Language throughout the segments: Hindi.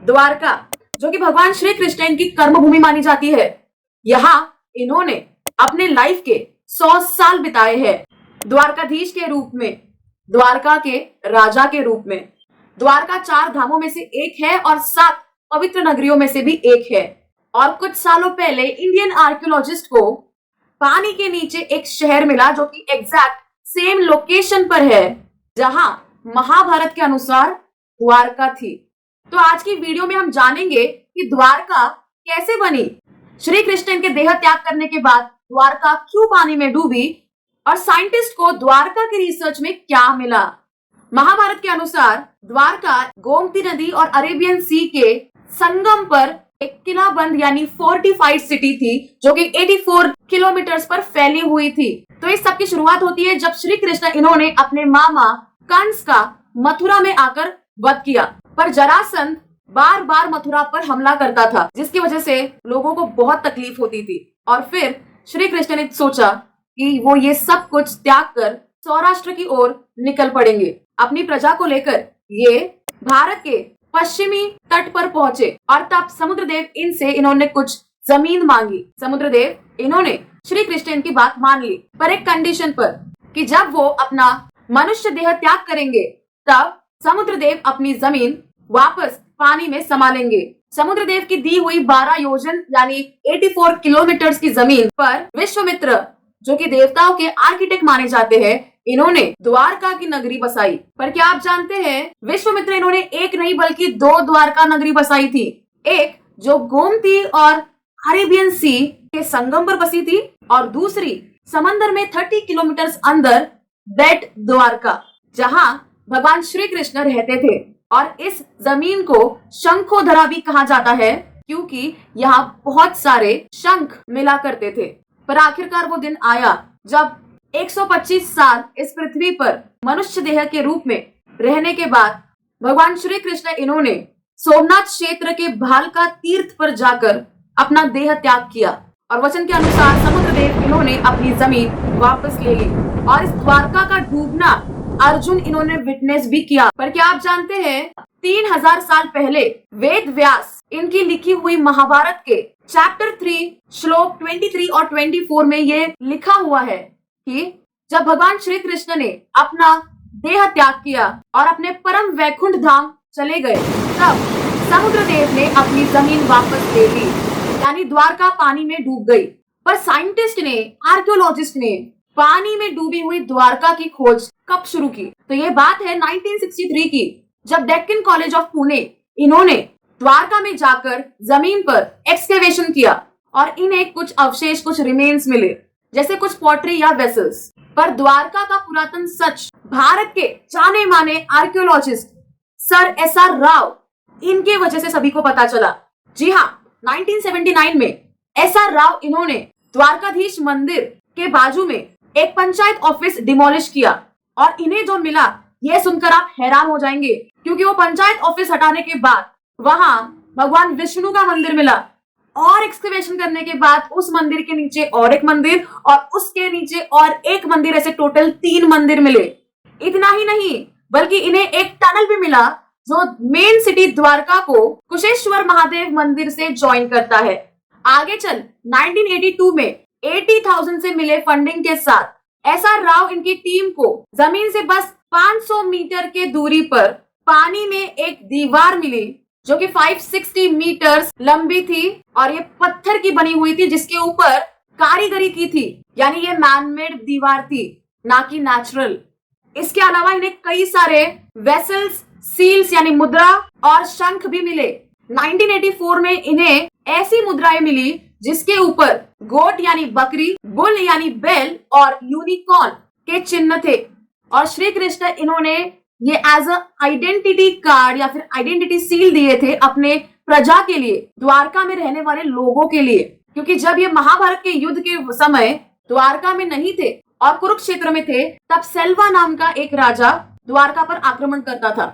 द्वारका, जो कि भगवान श्री कृष्ण इनकी कर्म भूमि मानी जाती है, यहाँ इन्होंने अपने लाइफ के 100 साल बिताए हैं द्वारकाधीश के रूप में, द्वारका के राजा के रूप में। द्वारका 4 धामों में से एक है और 7 पवित्र नगरियों में से भी एक है। और कुछ सालों पहले इंडियन आर्कियोलॉजिस्ट को पानी के नीचे एक शहर मिला जो कि एग्जैक्ट सेम लोकेशन पर है जहां महाभारत के अनुसार द्वारका थी। तो आज की वीडियो में हम जानेंगे कि द्वारका कैसे बनी, श्री कृष्ण के देह त्याग करने के बाद द्वारका क्यों पानी में डूबी और साइंटिस्ट को द्वारका की रिसर्च में क्या मिला। महाभारत के अनुसार द्वारका गोमती नदी और अरेबियन सी के संगम पर एक किलाबंद यानी फोर्टिफाइड सिटी थी जो कि 84 किलोमीटर पर फैली हुई थी। तो इस सब की शुरुआत होती है जब श्री कृष्ण इन्होंने अपने मामा कंस का मथुरा में आकर वध किया, पर जरासंध बार बार मथुरा पर हमला करता था जिसकी वजह से लोगों को बहुत तकलीफ होती थी। और फिर श्री कृष्ण ने सोचा कि वो ये सब कुछ त्याग कर सौराष्ट्र की ओर निकल पड़ेंगे। अपनी प्रजा को लेकर ये भारत के पश्चिमी तट पर पहुंचे और तब समुद्रदेव इनसे इन्होंने कुछ जमीन मांगी। समुद्रदेव इन्होंने श्री कृष्ण की बात मान ली, पर एक कंडीशन पर कि जब वो अपना मनुष्य देह त्याग करेंगे तब समुद्रदेव अपनी जमीन वापस पानी में संभालेंगे। समुद्रदेव की दी हुई 12 योजन यानी 84 किलोमीटर की जमीन पर विश्वामित्र, जो कि देवताओं के आर्किटेक्ट माने जाते हैं, इन्होंने द्वारका की नगरी बसाई। पर क्या आप जानते हैं विश्वामित्र इन्होंने एक नहीं बल्कि 2 द्वारका नगरी बसाई थी। एक जो गोमती और अरेबियन सी के संगम पर बसी थी और दूसरी समंदर में 30 किलोमीटर अंदर बेट द्वारका, जहां भगवान श्री कृष्ण रहते थे। और इस जमीन को शंखोधरा भी कहा जाता है क्योंकि यहाँ बहुत सारे शंख मिला करते थे। पर आखिरकार वो दिन आया जब 125 साल इस पृथ्वी पर मनुष्य देह के रूप में रहने के बाद भगवान श्री कृष्ण इन्होंने सोमनाथ क्षेत्र के भालका तीर्थ पर जाकर अपना देह त्याग किया और वचन के अनुसार समुद्रदेव इन्होंने अपनी जमीन वापस ले ली और इस द्वारका का डूबना अर्जुन इन्होंने विटनेस भी किया। पर क्या आप जानते हैं 3000 साल पहले वेद व्यास इनकी लिखी हुई महाभारत के चैप्टर 3 श्लोक 23 और 24 में ये लिखा हुआ है कि जब भगवान श्री कृष्ण ने अपना देह त्याग किया और अपने परम वैकुंठ धाम चले गए तब समुद्रदेव ने अपनी जमीन वापस ले ली, यानी द्वारका पानी में डूब गई। पर साइंटिस्ट ने, आर्कियोलॉजिस्ट ने पानी में डूबी हुई द्वारका की खोज कब शुरू की? तो ये बात है 1963 की, जब डेक्कन कॉलेज ऑफ पुणे इन्होंने द्वारका में जाकर जमीन पर एक्सकेवेशन किया और इन्हें कुछ अवशेष, कुछ रिमेन्स मिले जैसे कुछ पॉटरी या वेसल्स। पर द्वारका का पुरातन सच भारत के जाने माने आर्कियोलॉजिस्ट सर SR राव इनके वजह से सभी को पता चला। जी हाँ, 1979 में SR राव इन्होंने द्वारकाधीश मंदिर के बाजू में एक पंचायत ऑफिस डिमोलिश किया और इन्हें जो मिला यह सुनकर आप हैरान हो जाएंगे क्योंकि वो पंचायत ऑफिस हटाने के बाद वहां भगवान विष्णु का मंदिर मिला और एक्सकवेशन करने के बाद उस मंदिर के नीचे और एक मंदिर और उसके नीचे और एक मंदिर, ऐसे टोटल 3 मंदिर मिले। इतना ही नहीं बल्कि इन्हें एक टनल भी मिला जो मेन सिटी द्वारका को कुशेश्वर महादेव मंदिर से ज्वाइन करता है। आगे चल 1982 में 80,000 से मिले फंडिंग के साथ SR राव इनकी टीम को जमीन से बस 500 मीटर के दूरी पर पानी में एक दीवार मिली जो कि 560 मीटर लंबी थी और ये पत्थर की बनी हुई थी जिसके ऊपर कारीगरी की थी, यानी ये मैनमेड दीवार थी ना कि नेचुरल। इसके अलावा इन्हें कई सारे वेसल्स, सील्स यानी मुद्रा और शंख भी मिले। 1984 में इन्हें ऐसी मुद्राएं मिली जिसके ऊपर गोट यानी बकरी, बुल यानी बैल और यूनिकॉर्न के चिन्ह थे। और श्री कृष्ण इन्होंने ये एज अ आइडेंटिटी कार्ड या फिर आइडेंटिटी सील दिए थे अपने प्रजा के लिए, द्वारका में रहने वाले लोगों के लिए, क्योंकि जब ये महाभारत के युद्ध के समय द्वारका में नहीं थे और कुरुक्षेत्र में थे तब सेल्वा नाम का एक राजा द्वारका पर आक्रमण करता था।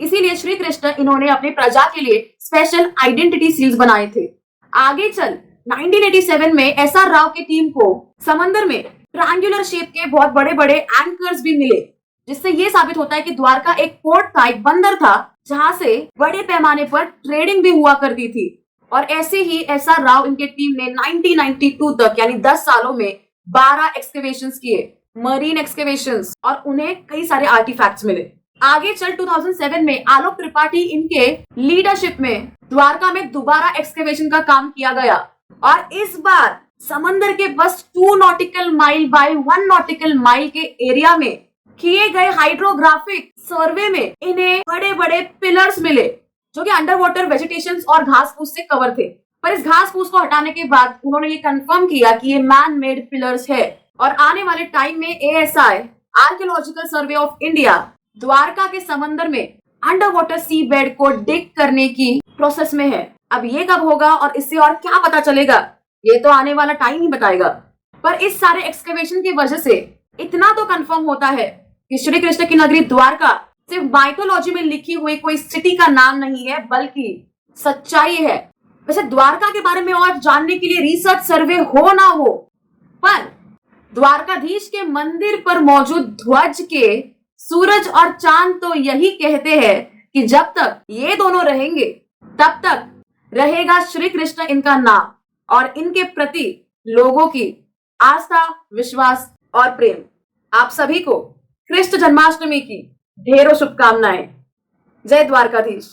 इसीलिए श्री कृष्ण इन्होंने अपने प्रजा के लिए स्पेशल आइडेंटिटी सील्स बनाए थे। आगे चल 1987 में SR राव की टीम को समंदर में ट्रायंगुलर शेप के बहुत बड़े बड़े एंकर्स भी मिले, जिससे ये साबित होता है कि द्वारका एक पोर्ट था, एक बंदर था जहां से बड़े पैमाने पर ट्रेडिंग भी हुआ करती थी। और ऐसे ही एसआर राव इनके टीम ने 1992 तक यानी 10 सालों में 12 एक्सकेवेशंस किए, मरीन एक्सकेवेशंस, और उन्हें कई सारे आर्टिफैक्ट्स मिले। आगे चल 2007 में आलोक त्रिपाठी इनके लीडरशिप में द्वारका में दोबारा एक्सकेवेशन का काम किया गया और इस बार समंदर के बस 2 nautical mile by 1 nautical mile के एरिया में किए गए हाइड्रोग्राफिक सर्वे में इन्हें बड़े बड़े पिलर्स मिले जो कि अंडर वाटर वेजिटेशन और घास फूस से कवर थे। पर इस घास फूस को हटाने के बाद उन्होंने ये कंफर्म किया कि ये मैन मेड पिलर्स है और आने वाले टाइम में ASI archaeological survey of India Dwarka के समंदर में अंडर वाटर सी बेड को डिग करने की प्रोसेस में है। अब ये कब होगा और इससे और क्या पता चलेगा ये तो आने वाला टाइम ही बताएगा। पर इस सारे एक्सकवेशन की वजह से इतना तो कंफर्म होता है कि श्री कृष्ण की नगरी द्वारका सिर्फ माइथोलॉजी में लिखी हुई कोई सिटी का नाम नहीं है बल्कि सच्चाई है। वैसे द्वारका के बारे में और जानने के लिए रिसर्च सर्वे हो ना हो, पर द्वारकाधीश के मंदिर पर मौजूद ध्वज के सूरज और चांद तो यही कहते हैं कि जब तक ये दोनों रहेंगे तब तक रहेगा श्री कृष्ण इनका नाम और इनके प्रति लोगों की आस्था, विश्वास और प्रेम। आप सभी को कृष्ण जन्माष्टमी की ढेरों शुभकामनाएं। जय द्वारकाधीश।